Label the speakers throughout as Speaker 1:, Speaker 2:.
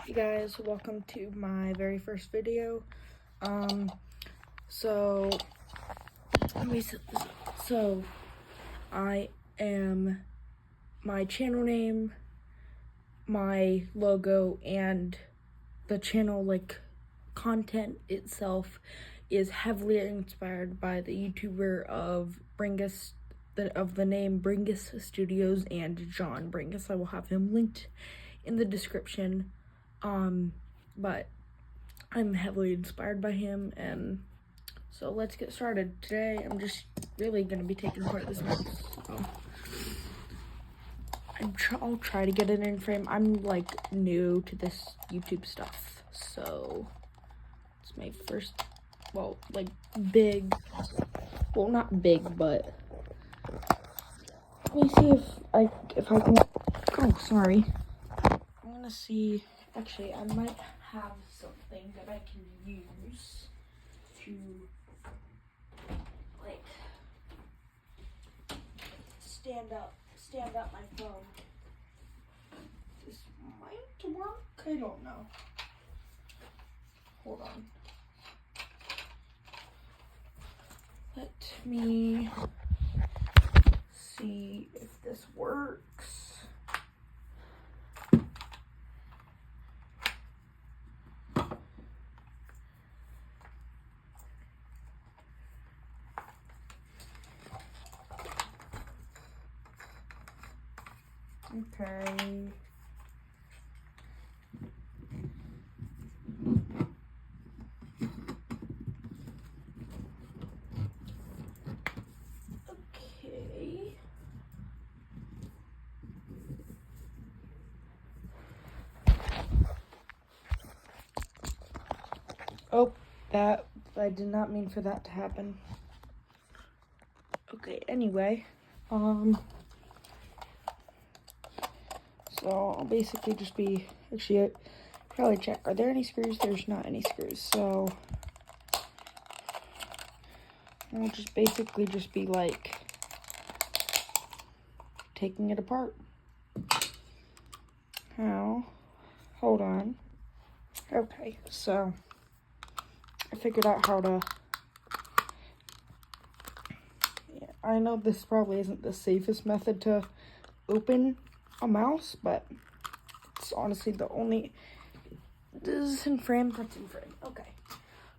Speaker 1: Hey guys, welcome to my very first video. So let me set this up. So I am my channel name, my logo, and the channel content itself is heavily inspired by the YouTuber of the name Bringus Studios and John Bringus. I will have him linked in the description. But I'm heavily inspired by him, and so let's get started. Today, I'm just really gonna be taking apart this mouse. I'll try to get it in frame. I'm new to this YouTube stuff, so it's my first, big, not big, but let me see if I can. Oh, sorry. I'm gonna see. Actually, I might have something that I can use to stand up my phone. This might work. I don't know. Hold on. Let me see if this works. Okay. Okay. Oh, I did not mean for that to happen. Okay, anyway, so I'll basically just be, actually, probably check, are there any screws? There's not any screws, so I'll just basically just be taking it apart. How? Hold on. Okay, so I figured out how to, I know this probably isn't the safest method to open a mouse, but it's honestly the only, this is in frame, that's in frame. Okay,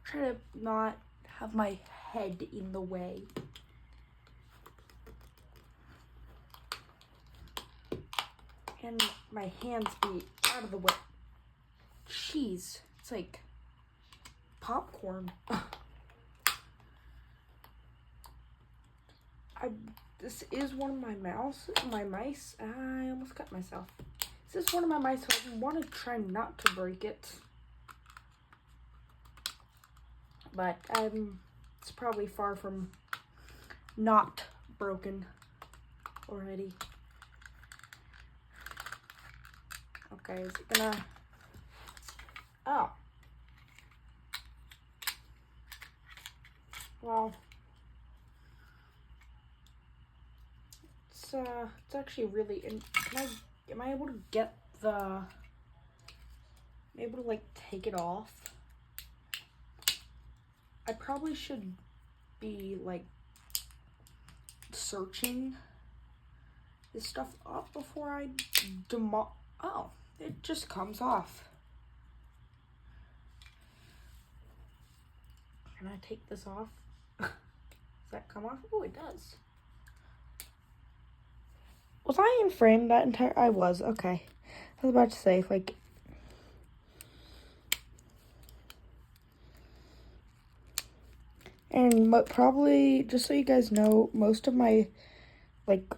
Speaker 1: try to not have my head in the way. And my hands be out of the way. Jeez, it's like popcorn. This is one of my mice. I almost cut myself. This is one of my mice, so I want to try not to break it. But it's probably far from not broken already. Okay, is it gonna, oh. Well, it's actually really, am I able to get take it off? I probably should be searching this stuff up before I oh, it just comes off. Can I take this off? Does that come off? Oh, it does. Was I in frame that entire? I was. Okay. I was about to say, and probably, just so you guys know, most of my,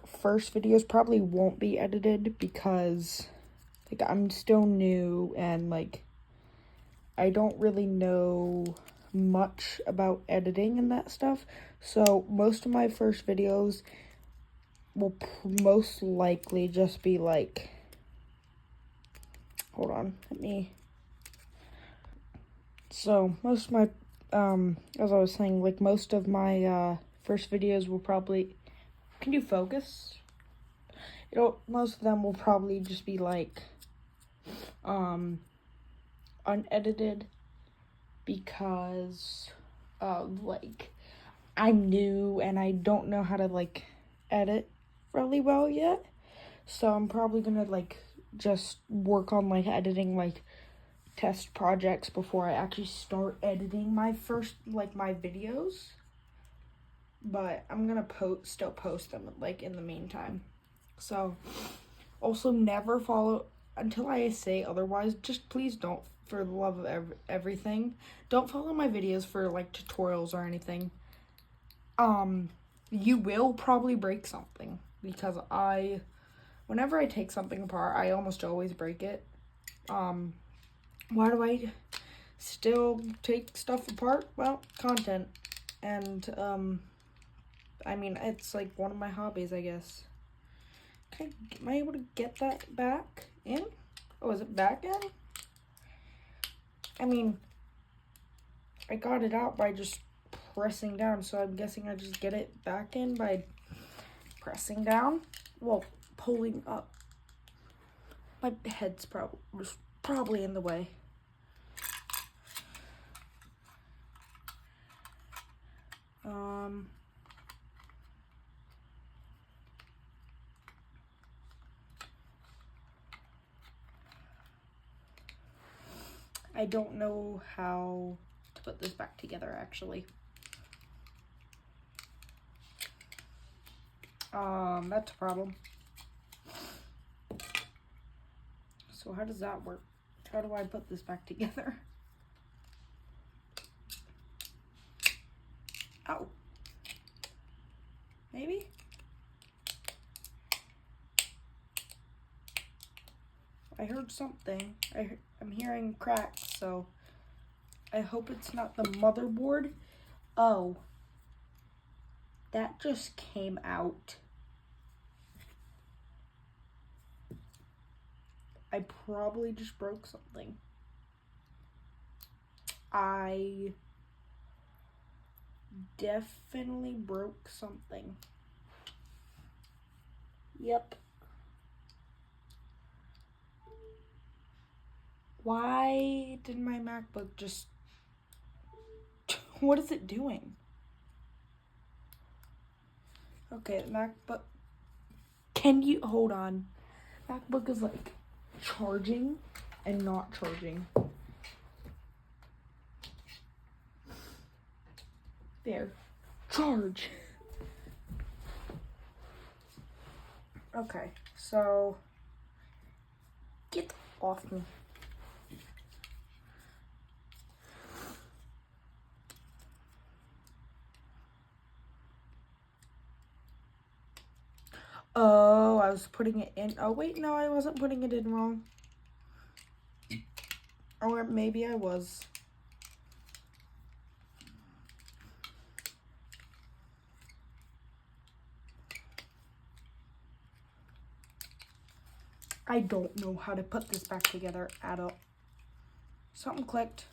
Speaker 1: first videos probably won't be edited because, I'm still new and, I don't really know much about editing and that stuff. So, most of my first videos will most likely just be hold on, so most of my, as I was saying, most of my, first videos will probably, can you focus? Most of them will probably just be unedited because like I'm new and I don't know how to like edit really well yet. So I'm probably gonna like just work on like editing like test projects before I actually start editing my first like my videos. But I'm gonna still post them like in the meantime. So also never follow until I say otherwise. Just please don't, for the love of everything, don't follow my videos for like tutorials or anything. You will probably break something because whenever I take something apart, I almost always break it. Why do I still take stuff apart? Well, content. And, I mean, it's like one of my hobbies, I guess. Am I able to get that back in? Oh, is it back in? I mean, I got it out by just pressing down, so I'm guessing I just get it back in by pressing down. Well, pulling up. My head's probably in the way. I don't know how to put this back together, actually. That's a problem. So how does that work? How do I put this back together? Ow. Maybe? I heard something. I'm hearing cracks, so I hope it's not the motherboard. Oh. That just came out. I probably just broke something. I definitely broke something. Yep. Why did my MacBook just... What is it doing? Okay, the MacBook... Can you... Hold on. MacBook is like charging and not charging. There. Charge. Okay, so... Get off me. Oh, I was putting it in. Oh, wait, no, I wasn't putting it in wrong. Or maybe I was. I don't know how to put this back together at all. Something clicked.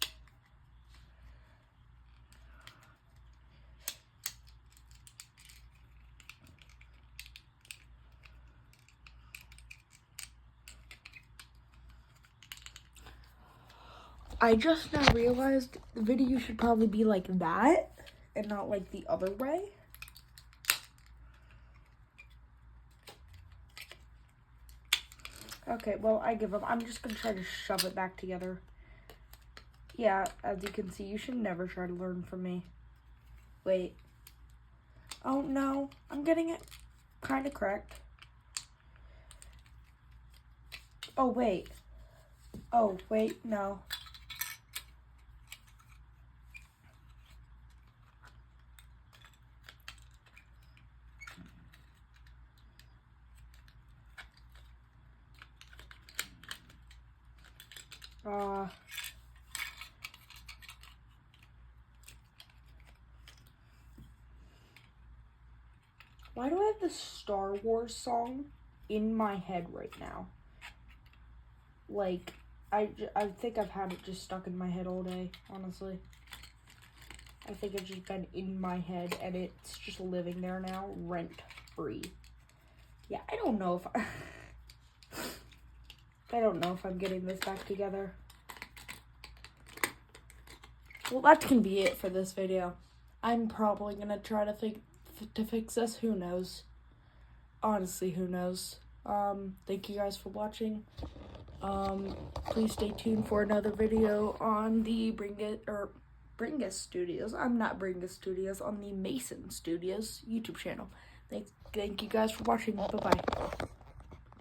Speaker 1: I just now realized the video should probably be like that and not like the other way. Okay, well, I give up. I'm just gonna try to shove it back together. Yeah, as you can see, you should never try to learn from me. Wait. Oh, no. I'm getting it kind of correct. Oh, wait. Oh, wait, no. Why do I have the Star Wars song in my head right now? Like, I think I've had it just stuck in my head all day, honestly. I think it's just been in my head and it's just living there now, rent-free. Yeah, I don't know if I don't know if I'm getting this back together. well, that's gonna be it for this video. I'm probably gonna try to fix this. Who knows? Honestly, who knows? Thank you guys for watching. Please stay tuned for another video on the Bringus Studios. I'm not Bringus Studios, on the Mason Studios YouTube channel. Thank you guys for watching. Bye-bye.